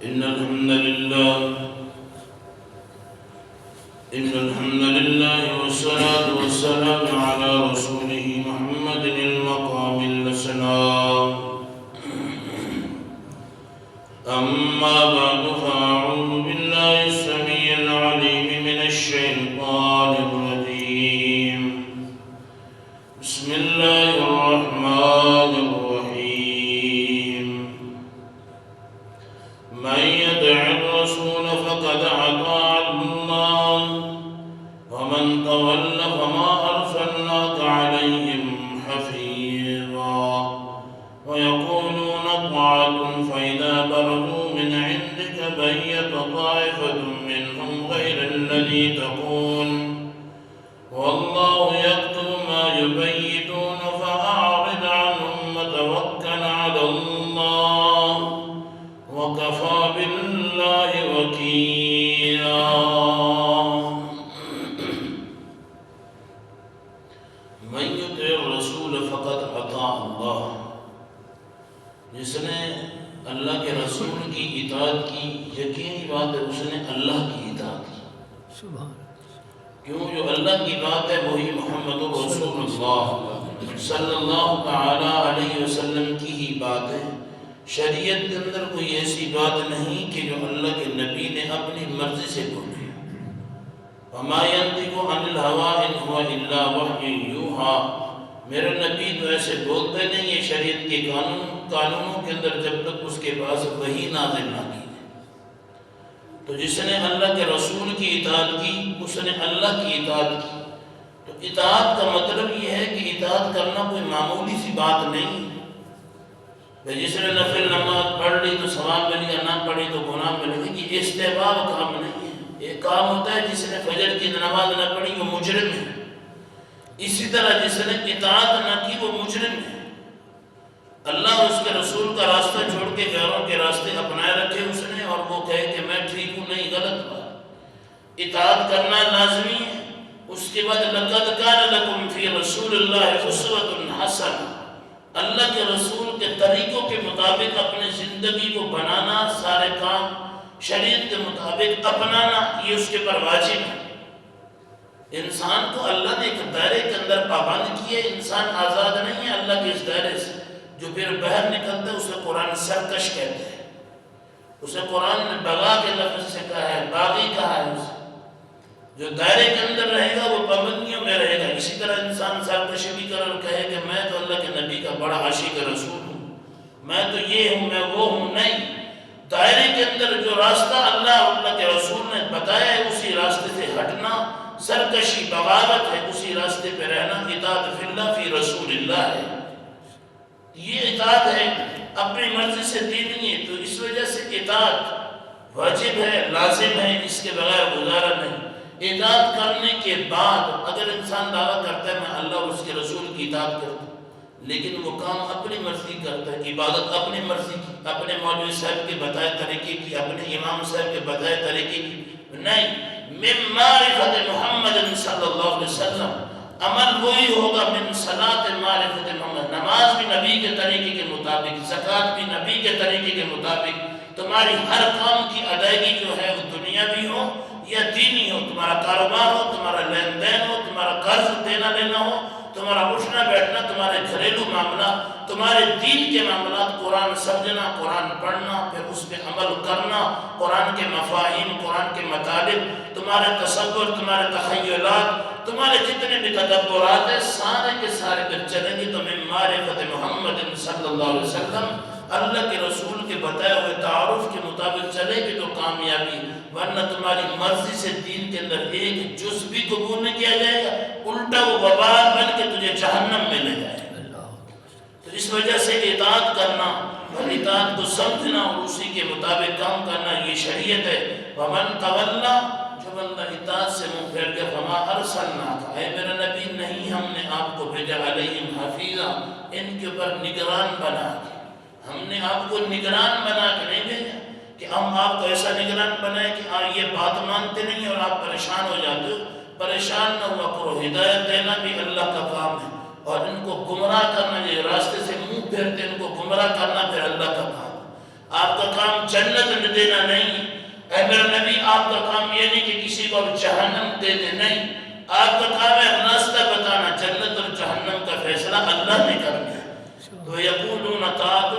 إن الحمد لله والصلاة والسلام على رسوله محمد المقام الأسلام. أما بعد فأعوذ بالله السميع العليم من الشيطان الرجيم. بسم الله الرحمن الرحيم. من يطع الرسول فقد أطاع الله ومن تولى فما أرسلناك عليهم حفيظا ويقولون طاعة فإذا برزوا من عندك بيت طائفة منهم غير الذي تقول والله يكتب ما يبيتون فأعرض عنهم وتوكل على الله وكفى بالله وكيلا. من يطع الرسول فقد اطاع الله. جس نے اللہ کے رسول کی اطاعت کی، یقینی بات ہے اس نے اللہ کی اطاعت کی. کیوں؟ جو اللہ کی بات ہے وہی محمد رسول اللہ صلی اللہ تعالی علیہ وسلم کی ہی بات ہے. شریعت کے اندر کوئی ایسی بات نہیں کہ جو اللہ کے نبی نے اپنی مرضی سے بولی. وما ينطق عن الهوى ان هو الا وحی یوحی. میرا نبی تو ایسے بولتے نہیں ہے شریعت کے قانونوں کے اندر جب تک اس کے پاس وحی نازل نہ کی. تو جس نے اللہ کے رسول کی اطاعت کی اس نے اللہ کی اطاعت کی. تو اطاعت کا مطلب یہ ہے کہ اطاعت کرنا کوئی معمولی سی بات نہیں. جس نے نفل نماز پڑھ لی تو ثواب ملے گا، نہ پڑھی تو گناہ ملے گا. یہ استحباب کام نہیں ہے. ایک کام ہوتا ہے جس نے فجر کی نماز نہ پڑھی وہ مجرم ہے. اسی طرح جس نے اطاعت نہ کی وہ مجرم ہے. اللہ اس کے رسول کا راستہ چھوڑ کے غیروں کے راستے اپنائے رکھے اس نے، اور وہ کہے کہ میں ٹھیک ہوں، نہیں، غلط بات. اطاعت کرنا لازمی ہے. اس کے بعد لقد کان لکم فی رسول اللہ اسوۃ حسنہ. اللہ کے رسول کے طریقوں کے مطابق اپنے زندگی کو بنانا، سارے کام شریعت کے مطابق اپنانا، یہ اس کے پر واجب ہے. انسان کو اللہ نے ایک دائرے کے اندر پابند کیے. انسان آزاد نہیں ہے اللہ کے اس دائرے سے. جو پھر باہر نکلتا ہے اسے قرآن سرکش کہتے ہیں. اسے قرآن نے بغا کے لفظ سے کہا ہے، باغی کہا ہے. اسے جو دائرے کے اندر رہے گا وہ پابندیوں میں رہے گا. اسی طرح انسان سرکشی بھی کر اور کہے کہ میں تو اللہ کے نبی کا بڑا عاشق رسول ہوں، میں تو یہ ہوں، میں وہ ہوں. نہیں، دائرے کے اندر جو راستہ اللہ کے رسول نے بتایا ہے اسی راستے سے ہٹنا سرکشی، بغاوت ہے. اسی راستے پہ رہنا اطاعت فی اللہ فی رسول اللہ ہے. یہ اطاعت ہے، اپنی مرضی سے دی نہیں ہے. تو اس وجہ سے اطاعت واجب ہے، لازم ہے، اس کے بغیر گزارا نہیں. اطاعت کرنے کے بعد اگر انسان دعویٰ کرتا ہے میں اللہ اور اس کے رسول کی اطاعت کرتا ہوں، لیکن وہ کام اپنی مرضی کرتا ہے، عبادت اپنی مرضی کی، اپنے مولوی صاحب کے بتائے طریقے کی، اپنے امام صاحب کے بتائے طریقے کی نہیں. من معرفت محمد صلی اللہ علیہ وسلم. عمل وہی ہوگا من صلاۃ معرفت محمد. نماز بھی نبی کے طریقے کے مطابق، زکوٰۃ بھی نبی کے طریقے کے مطابق. تمہاری ہر کام کی ادائیگی جو ہے وہ دنیاوی ہو یا دینی ہو، تمہارا کاروبار ہو، تمہارا لین دین ہو، تمہارا قرض دینا لینا ہو، تمہارا اٹھنا بیٹھنا، تمہارے گھریلو معاملہ، تمہارے دین کے معاملات، قرآن سمجھنا، قرآن پڑھنا، پھر اس پہ عمل کرنا، قرآن کے مفاہیم، قرآن کے مطالب، تمہارے تصور، تمہارے تخیلات، تمہارے جتنے بھی تدبرات ہیں سارے کے سارے پھر چلیں گے تو من معرفت محمد صلی اللہ علیہ وسلم، اللہ کے رسول کے بتائے ہوئے تعارف کے مطابق چلے گی تو کامیابی. ورنہ تمہاری مرضی سے دین کے اندر ایک جز بھی قبول نہیں کیا جائے گا، الٹا وہ وبال بن کے تجھے جہنم میں لے جائے گا. تو اس وجہ سے اطاعت کرنا اور اطاعت کو سمجھنا اور اسی کے مطابق کام کرنا یہ شریعت ہے. ومن تولا، جو بندہ اطاعت سے منہ پھیر کے فما ارسلناک، اے میرا نبی نہیں ہم نے آپ کو بھیجا علیہم حفیظا، ان کے اوپر نگران بنا کے. ہم نے آپ کو نگران بنا کے نہیں بھیجا کہ ہم آپ کو ایسا نگران بنائے کہ آپ یہ بات مانتے نہیں اور آپ پریشان ہو جاتے ہو. پریشان نہ ہوا کرو. ہدایت دینا بھی اللہ کا کام ہے اور ان کو گمراہ کرنا، یہ راستے سے منہ پھیرتے ان کو گمراہ کرنا پھر اللہ کا کام. آپ کا کام جنت دینا نہیں، اے میرا نبی آپ کا کام یہ نہیں کہ کسی کو جہنم دے دے، نہیں، آپ کا کام ہے راستہ بتانا، جنت اور جہنم کا فیصلہ اللہ نے کرنا ہے۔ تو یقولون طاعۃ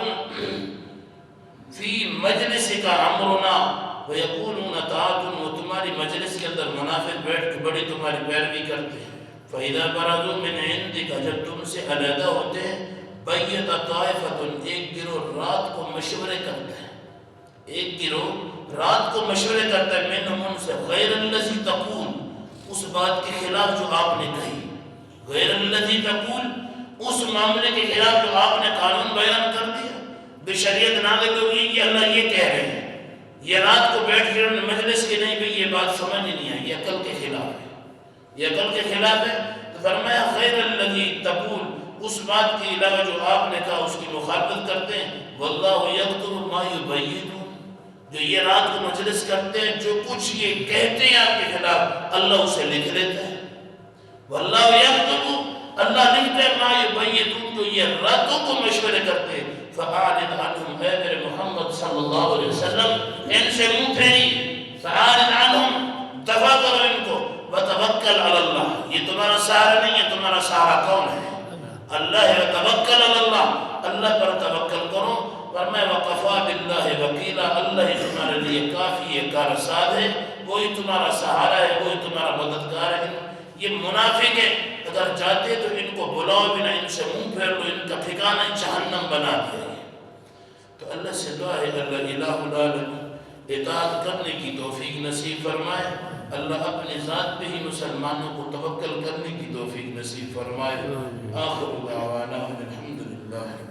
فی مجلسک امرنا ویقولون طاعۃ، وہ تمہاری مجلس کے اندر منافق بیٹھ کے بڑی تمہاری پیروی کرتے ہیں۔ فَإِذَا بَرَزُوا مِنْ عِنْدِكَ، جب تم سے علیحدہ ہوتے ہیں، بَيَّتَ طَائِفَةٌ، ایک گروہ رات کو مشورے کرتا ہے، ایک گروہ رات کو مشورے کرتا ہے، مِنْهُمْ ان سے، غیر الذی تقول، اس بات کے خلاف جو آپ نے کہی، غیر الذی تقول، اس معاملے کے خلاف جو آپ نے قانون بیان کر دیا، بشریعت نازل ہوئی کہ اللہ یہ کہہ رہے ہیں، یہ رات کو بیٹھ کے مجلس کے نہیں بھی، یہ بات سمجھ ہی نہیں آئی، یہ عقل کے خلاف ہے، یہ عقل کے خلاف ہے۔ تو فرمایا غیر الذی تقول، اس بات کے علاوہ جو آپ نے کہا اس کی مخالفت کرتے ہیں، واللہ یکتب ما یبیتون، جو یہ رات کو مجلس کرتے ہیں، جو کچھ یہ کہتے ہیں آپ کے خلاف، اللہ اسے لکھ لیتا ہے۔ واللہ یکتب، اللہ لکھتا ہے، ما یبیتون، جو یہ راتوں کو مشورے کرتے ہیں۔ فَأَعْرِضْ عَنْهُمْ، اے میرے محمد صلی اللہ علیہ وسلم ان سے منہ پھیری، فَأَعْرِضْ عَنْهُمْ، دفع کرو ان کو، وَتَوَكَّلْ عَلَى اللَّهِ، یہ تمہارا سہارا نہیں ہے، تمہارا سہارا کون ہے؟ اللہ ہے۔ وَتَوَكَّلْ عَلَى اللَّهِ، اللہ پر توکل کرو، فرمایا وَقَفَى بِاللَّهِ وَكِيلًا، اللہ ہی تمہارے لیے کافی ہے، کارساد ہے، وہی تمہارا سہارا ہے، وہی تمہارا مددگار ہے۔ یہ منافق ہے، اگر چاہتے تو ان کو بلاؤ بھی نہ، ان سے منہ پھیر لو، ان کا ٹھکانہ جہنم بنا دیا ہے۔ تو اللہ سے دعا ہے اللہ الہ العالمین اطاعت کرنے کی توفیق نصیب فرمائے، اللہ اپنے ذات پہ ہی مسلمانوں کو توکل کرنے کی توفیق نصیب فرمائے۔ آخر دعوانا الحمدللہ۔